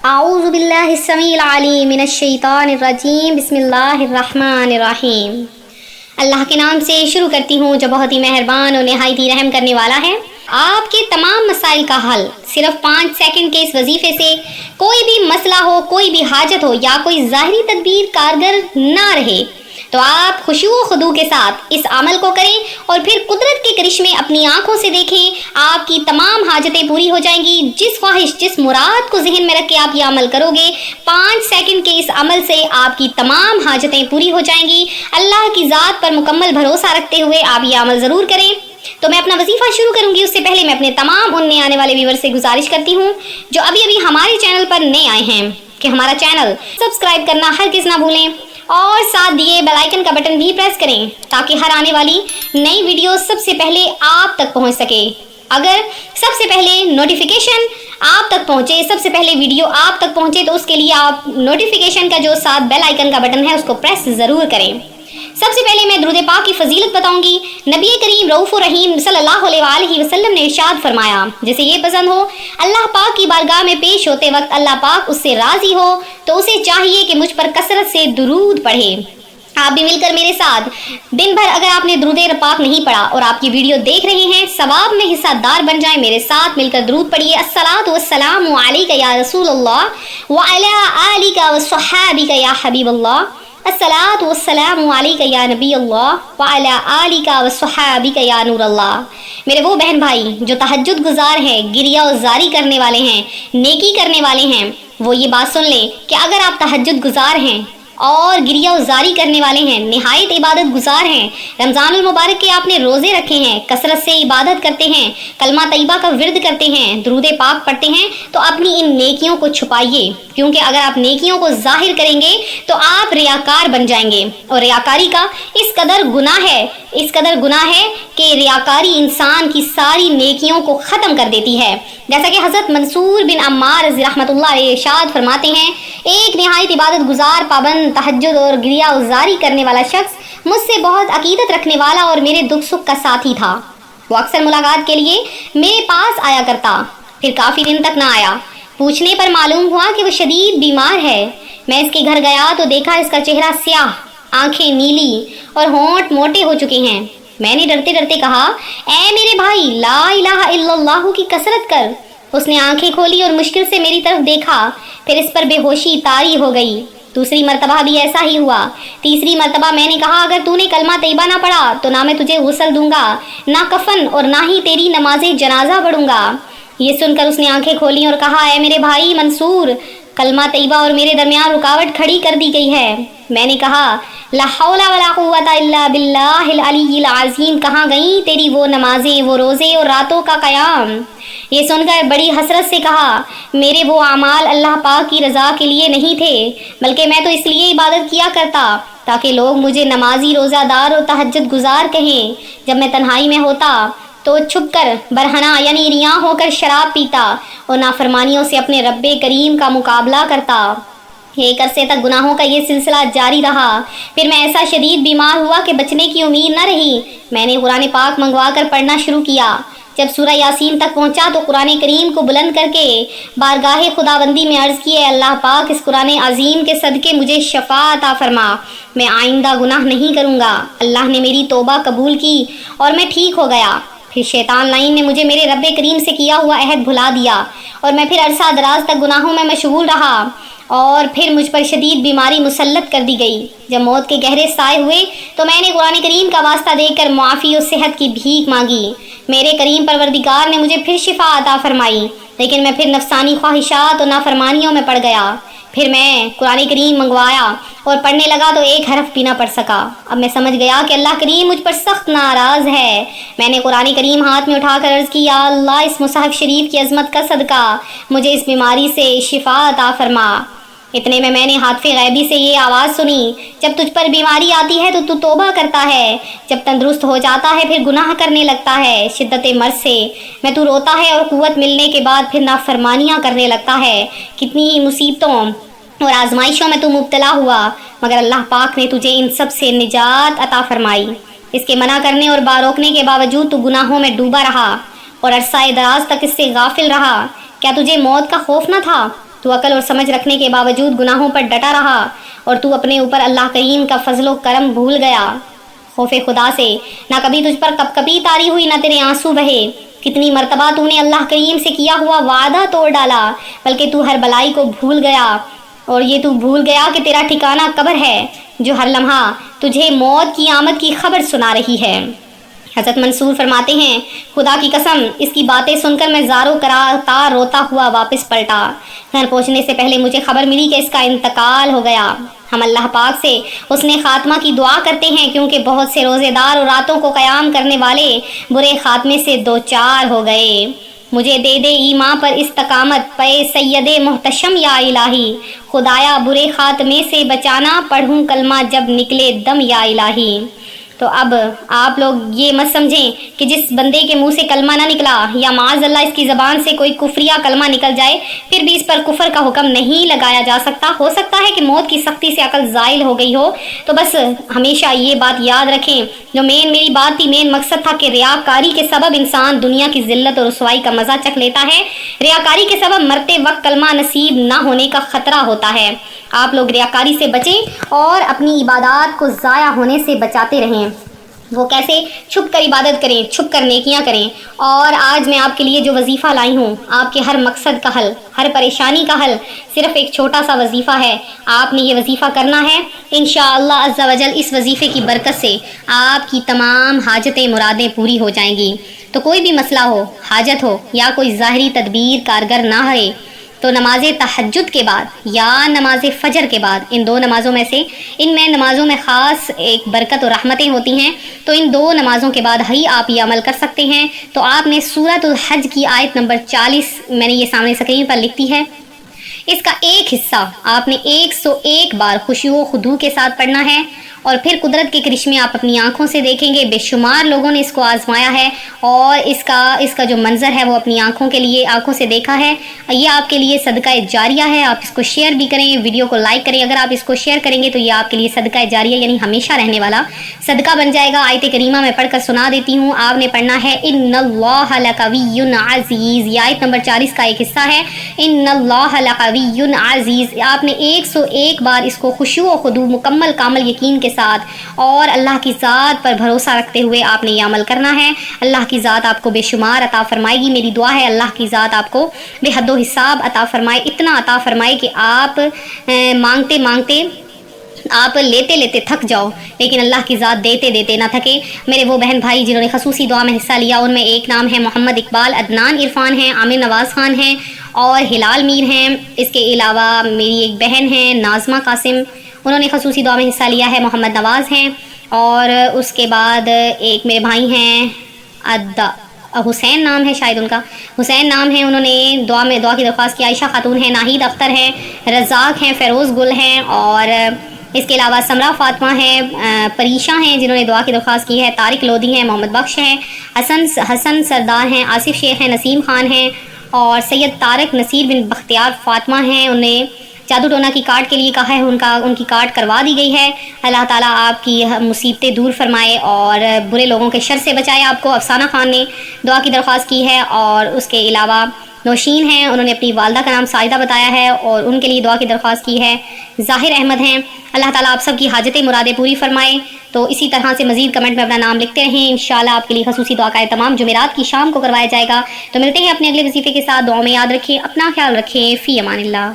اعوذ باللہ السمیع العلیم من الشیطان الرجیم بسم اللہ الرحمن الرحیم۔ اللہ کے نام سے شروع کرتی ہوں جو بہت ہی مہربان اور نہایت ہی رحم کرنے والا ہے۔ آپ کے تمام مسائل کا حل صرف 5 سیکنڈ کے اس وظیفے سے۔ کوئی بھی مسئلہ ہو، کوئی بھی حاجت ہو یا کوئی ظاہری تدبیر کارگر نہ رہے تو آپ خشوع و خضوع کے ساتھ اس عمل کو کریں اور پھر قدرت کے کرشمے اپنی آنکھوں سے دیکھیں۔ آپ کی تمام حاجتیں پوری ہو جائیں گی۔ جس خواہش، جس مراد کو ذہن میں رکھ کے آپ یہ عمل کرو گے، 5 سیکنڈ کے اس عمل سے آپ کی تمام حاجتیں پوری ہو جائیں گی۔ اللہ کی ذات پر مکمل بھروسہ رکھتے ہوئے آپ یہ عمل ضرور کریں۔ تو میں اپنا وظیفہ شروع کروں گی اس سے پہلے میں اپنے تمام ان نئے آنے والے ویور سے گزارش کرتی ہوں جو ابھی ہمارے چینل پر نئے آئے ہیں کہ ہمارا چینل سبسکرائب کرنا ہرگز نہ بھولیں اور ساتھ دیے بیل آئیکن کا بٹن بھی پریس کریں تاکہ ہر آنے والی نئی ویڈیو سب سے پہلے آپ تک پہنچ سکے۔ اگر سب سے پہلے نوٹیفیکیشن آپ تک پہنچے، سب سے پہلے ویڈیو آپ تک پہنچے تو اس کے لیے آپ نوٹیفیکیشن کا جو ساتھ بیل آئیکن کا بٹن ہے اس کو پریس ضرور کریں۔ سب سے پہلے میں درود پاک کی فضیلت بتاؤں گی۔ نبی کریم رؤوف الرحیم صلی اللہ علیہ وآلہ وسلم نے ارشاد فرمایا، جسے یہ پسند ہو اللہ پاک کی بارگاہ میں پیش ہوتے وقت اللہ پاک اس سے راضی ہو تو اسے چاہیے کہ مجھ پر کثرت سے درود پڑھے۔ آپ بھی مل کر میرے ساتھ دن بھر اگر آپ نے درود پاک نہیں پڑھا اور آپ کی ویڈیو دیکھ رہے ہیں، ثواب میں حصہ دار بن جائیں۔ میرے ساتھ مل کر درود پڑھیے۔ الصلاۃ والسلام علیک یا رسول اللہ وعلی آلک وصحابک یا حبیب اللہ۔ الصلاۃ والسلام علیک یا نبی اللہ وعلی آلک وصحابک یا نور اللہ۔ میرے وہ بہن بھائی جو تہجد گزار ہیں، گریہ و زاری کرنے والے ہیں، نیکی کرنے والے ہیں، وہ یہ بات سن لیں کہ اگر آپ تہجد گزار ہیں اور گریہ و زاری کرنے والے ہیں، نہایت عبادت گزار ہیں، رمضان المبارک کے آپ نے روزے رکھے ہیں، کثرت سے عبادت کرتے ہیں، کلمہ طیبہ کا ورد کرتے ہیں، درود پاک پڑھتے ہیں، تو اپنی ان نیکیوں کو چھپائیے، کیونکہ اگر آپ نیکیوں کو ظاہر کریں گے تو آپ ریاکار بن جائیں گے۔ اور ریاکاری کا اس قدر گناہ ہے کہ ریاکاری انسان کی ساری نیکیوں کو ختم کر دیتی ہے۔ جیسا کہ حضرت منصور بن عمار رضی رحمۃ اللہ علیہ ارشاد فرماتے ہیں، ایک نہایت عبادت گزار، پابند، تہجد اور گریہ و زاری کرنے والا شخص مجھ سے بہت عقیدت رکھنے والا اور میرے دکھ سکھ کا ساتھی تھا۔ وہ اکثر ملاقات کے لیے میرے پاس آیا کرتا، پھر کافی دن تک نہ آیا۔ پوچھنے پر معلوم ہوا کہ وہ شدید بیمار ہے۔ میں اس کے گھر گیا تو دیکھا اس کا چہرہ سیاہ، آنکھیں نیلی اور ہونٹ موٹے ہو چکے ہیں۔ میں نے ڈرتے ڈرتے کہا، اے میرے بھائی، لا الہ الا اللہ کی کثرت کر۔ اس نے آنکھیں کھولی اور مشکل سے میری طرف دیکھا، پھر اس پر بے ہوشی طاری ہو گئی۔ دوسری مرتبہ بھی ایسا ہی ہوا۔ تیسری مرتبہ میں نے کہا، اگر تو نے کلمہ طیبہ نہ پڑھا تو نہ میں تجھے غسل دوں گا، نہ کفن، اور نہ ہی تیری نماز جنازہ پڑھوں گا۔ یہ سن کر اس نے آنکھیں کھولی اور کہا، اے میرے بھائی منصور، کلمہ طیبہ اور میرے درمیان رکاوٹ کھڑی کر دی گئی ہے۔ میں نے کہا، لا حول ولا قوت الا باللہ العلی العظیم، کہاں گئیں تیری وہ نمازیں، وہ روزے اور راتوں کا قیام؟ یہ سن کر بڑی حسرت سے کہا، میرے وہ اعمال اللہ پاک کی رضا کے لیے نہیں تھے، بلکہ میں تو اس لیے عبادت کیا کرتا تاکہ لوگ مجھے نمازی، روزہ دار اور تہجد گزار کہیں۔ جب میں تنہائی میں ہوتا تو چھپ کر برہنہ یعنی ریاں ہو کر شراب پیتا اور نافرمانیوں سے اپنے رب کریم کا مقابلہ کرتا۔ ایک عرصے تک گناہوں کا یہ سلسلہ جاری رہا، پھر میں ایسا شدید بیمار ہوا کہ بچنے کی امید نہ رہی۔ میں نے قرآن پاک منگوا کر پڑھنا شروع کیا۔ جب سورہ یاسین تک پہنچا تو قرآن کریم کو بلند کر کے بارگاہ خداوندی میں عرض کیے، اللہ پاک اس قرآن عظیم کے صدقے مجھے شفا عطا فرما، میں آئندہ گناہ نہیں کروں گا۔ اللہ نے میری توبہ قبول کی اور میں ٹھیک ہو گیا۔ پھر شیطان لعین نے مجھے میرے رب کریم سے کیا ہوا عہد بھلا دیا اور میں پھر عرصہ دراز تک گناہوں میں مشغول رہا اور پھر مجھ پر شدید بیماری مسلط کر دی گئی۔ جب موت کے گہرے سائے ہوئے تو میں نے قرآن کریم کا واسطہ دے کر معافی و صحت کی بھیک مانگی۔ میرے کریم پروردگار نے مجھے پھر شفا عطا فرمائی، لیکن میں پھر نفسانی خواہشات اور نافرمانیوں میں پڑ گیا۔ پھر میں قرآن کریم منگوایا اور پڑھنے لگا تو ایک حرف بھی نہ پڑھ سکا۔ اب میں سمجھ گیا کہ اللہ کریم مجھ پر سخت ناراض ہے۔ میں نے قرآن کریم ہاتھ میں اٹھا کر عرض کی، یا اللہ، اس مصحف شریف کی عظمت کا صدقہ مجھے اس بیماری سے شفا عطا فرما۔ اتنے میں نے حاطف غیبی سے یہ آواز سنی، جب تجھ پر بیماری آتی ہے تو توبہ کرتا ہے، جب تندرست ہو جاتا ہے پھر گناہ کرنے لگتا ہے شدت مرض سے، میں تو روتا ہے اور قوت ملنے کے بعد پھر نافرمانیاں کرنے لگتا ہے۔ کتنی ہی مصیبتوں اور آزمائشوں میں تو مبتلا ہوا، مگر اللہ پاک نے تجھے ان سب سے نجات عطا فرمائی۔ اس کے منع کرنے اور باروکنے کے باوجود تو گناہوں میں ڈوبا رہا اور عرصہ دراز تک اس سے غافل رہا۔ کیا تجھے موت کا خوف نہ تھا؟ تو عقل اور سمجھ رکھنے کے باوجود گناہوں پر ڈٹا رہا اور تو اپنے اوپر اللہ کریم کا فضل و کرم بھول گیا۔ خوف خدا سے نہ کبھی تجھ پر کپکپی طاری ہوئی، نہ تیرے آنسو بہے۔ کتنی مرتبہ تو نے اللہ کریم سے کیا ہوا وعدہ توڑ ڈالا، بلکہ تو ہر بلائی کو بھول گیا، اور یہ تو بھول گیا کہ تیرا ٹھکانہ قبر ہے جو ہر لمحہ تجھے موت کی آمد کی خبر سنا رہی ہے۔ حضرت منصور فرماتے ہیں، خدا کی قسم اس کی باتیں سن کر میں زارو تار روتا ہوا واپس پلٹا۔ گھر پہنچنے سے پہلے مجھے خبر ملی کہ اس کا انتقال ہو گیا۔ ہم اللہ پاک سے اس نے خاتمہ کی دعا کرتے ہیں، کیونکہ بہت سے روزے دار اور راتوں کو قیام کرنے والے برے خاتمے سے دوچار ہو گئے۔ مجھے دے دے ایمان پر استقامت پے سید محتشم یا الہی، خدایا برے خاتمے سے بچانا، پڑھوں کلمہ جب نکلے دم یا الہی۔ تو اب آپ لوگ یہ مت سمجھیں کہ جس بندے کے منہ سے کلمہ نہ نکلا یا معاذ اللہ اس کی زبان سے کوئی کفریہ کلمہ نکل جائے پھر بھی اس پر کفر کا حکم نہیں لگایا جا سکتا۔ ہو سکتا ہے کہ موت کی سختی سے عقل زائل ہو گئی ہو، تو بس ہمیشہ یہ بات یاد رکھیں، جو میری بات تھی، مین مقصد تھا کہ ریاکاری کے سبب انسان دنیا کی ذلت اور رسوائی کا مزہ چکھ لیتا ہے۔ ریاکاری کے سبب مرتے وقت کلمہ نصیب نہ ہونے کا خطرہ ہوتا ہے۔ آپ لوگ ریاکاری سے بچیں اور اپنی عبادات کو ضائع ہونے سے بچاتے رہیں۔ وہ کیسے؟ چھپ کر عبادت کریں، چھپ کر نیکیاں کریں۔ اور آج میں آپ کے لیے جو وظیفہ لائی ہوں، آپ کے ہر مقصد کا حل، ہر پریشانی کا حل صرف ایک چھوٹا سا وظیفہ ہے۔ آپ نے یہ وظیفہ کرنا ہے، انشاءاللہ عز و جل اس وظیفے کی برکت سے آپ کی تمام حاجتیں مرادیں پوری ہو جائیں گی۔ تو کوئی بھی مسئلہ ہو، حاجت ہو یا کوئی ظاہری تدبیر کارگر نہ ہے، تو نماز تہجد کے بعد یا نماز فجر کے بعد، ان دو نمازوں میں سے، ان میں نمازوں میں خاص ایک برکت اور رحمتیں ہوتی ہیں، تو ان دو نمازوں کے بعد ہی آپ یہ عمل کر سکتے ہیں۔ تو آپ نے سورۃ الحج کی آیت نمبر 40 میں نے یہ سامنے اسکرین پر لکھ دی ہے، اس کا ایک حصہ آپ نے 101 بار خشوع و خضوع کے ساتھ پڑھنا ہے، اور پھر قدرت کے کرشمے آپ اپنی آنکھوں سے دیکھیں گے۔ بے شمار لوگوں نے اس کو آزمایا ہے اور اس کا جو منظر ہے وہ اپنی آنکھوں سے دیکھا ہے۔ یہ آپ کے لیے صدقہ جاریہ ہے۔ آپ اس کو شیئر بھی کریں، ویڈیو کو لائک کریں۔ اگر آپ اس کو شیئر کریں گے تو یہ آپ کے لیے صدقہ جاریہ یعنی ہمیشہ رہنے والا صدقہ بن جائے گا۔ آیت کریمہ میں پڑھ کر سنا دیتی ہوں، آپ نے پڑھنا ہے ان اللہ لقوی عزیز۔ یہ آیت نمبر 40 کا ایک حصہ ہے، ان اللہ لقوی عزیز۔ آپ نے 101 بار اس کو خشوع و خضوع، مکمل کامل یقین کے ساتھ اور اللہ کی ذات پر بھروسہ رکھتے ہوئے آپ نے یہ عمل کرنا ہے۔ اللہ کی ذات آپ کو بے شمار عطا فرمائے گی۔ میری دعا ہے اللہ کی ذات آپ کو بے حد و حساب عطا فرمائے، اتنا عطا فرمائے کہ آپ مانگتے مانگتے، آپ لیتے لیتے تھک جاؤ، لیکن اللہ کی ذات دیتے دیتے نہ تھکے۔ میرے وہ بہن بھائی جنہوں نے خصوصی دعا میں حصہ لیا، ان میں ایک نام ہے محمد اقبال، عدنان عرفان ہیں، عامر نواز خان ہیں اور ہلال میر ہیں۔ اس کے علاوہ میری ایک بہن ہیں ناظمہ قاسم، انہوں نے خصوصی دعا میں حصہ لیا ہے، محمد نواز ہیں، اور اس کے بعد ایک میرے بھائی ہیں حسین نام ہے، شاید ان کا حسین نام ہے، انہوں نے دعا کی درخواست کی۔ عائشہ خاتون ہیں، ناہید اختر ہیں، رزاق ہیں، فیروز گل ہیں، اور اس کے علاوہ سمرہ فاطمہ ہیں، پریشا ہیں جنہوں نے دعا کی درخواست کی ہے، طارق لودھی ہیں، محمد بخش ہیں، حسن سردار ہیں، آصف شیخ ہیں، نسیم خان ہیں، اور سید طارق نصیر بن بختیار فاطمہ ہیں۔ انہیں جادو ٹونا کی کارڈ کے لیے کہا ہے، ان کی کارڈ کروا دی گئی ہے۔ اللہ تعالیٰ آپ کی مصیبتیں دور فرمائے اور برے لوگوں کے شر سے بچائے آپ کو۔ افسانہ خان نے دعا کی درخواست کی ہے، اور اس کے علاوہ نوشین ہیں، انہوں نے اپنی والدہ کا نام ساجدہ بتایا ہے اور ان کے لیے دعا کی درخواست کی ہے۔ ظاہر احمد ہیں، اللہ تعالیٰ آپ سب کی حاجتیں مرادیں پوری فرمائے۔ تو اسی طرح سے مزید کمنٹ میں اپنا نام لکھتے رہیں، انشاءاللہ آپ کے لیے خصوصی دعا کا اہتمام جمعرات کی شام کو کروایا جائے گا۔ تو ملتے ہیں اپنے اگلے وظیفے کے ساتھ، دعاؤں میں یاد رکھیں، اپنا خیال رکھیں، فی امان اللہ۔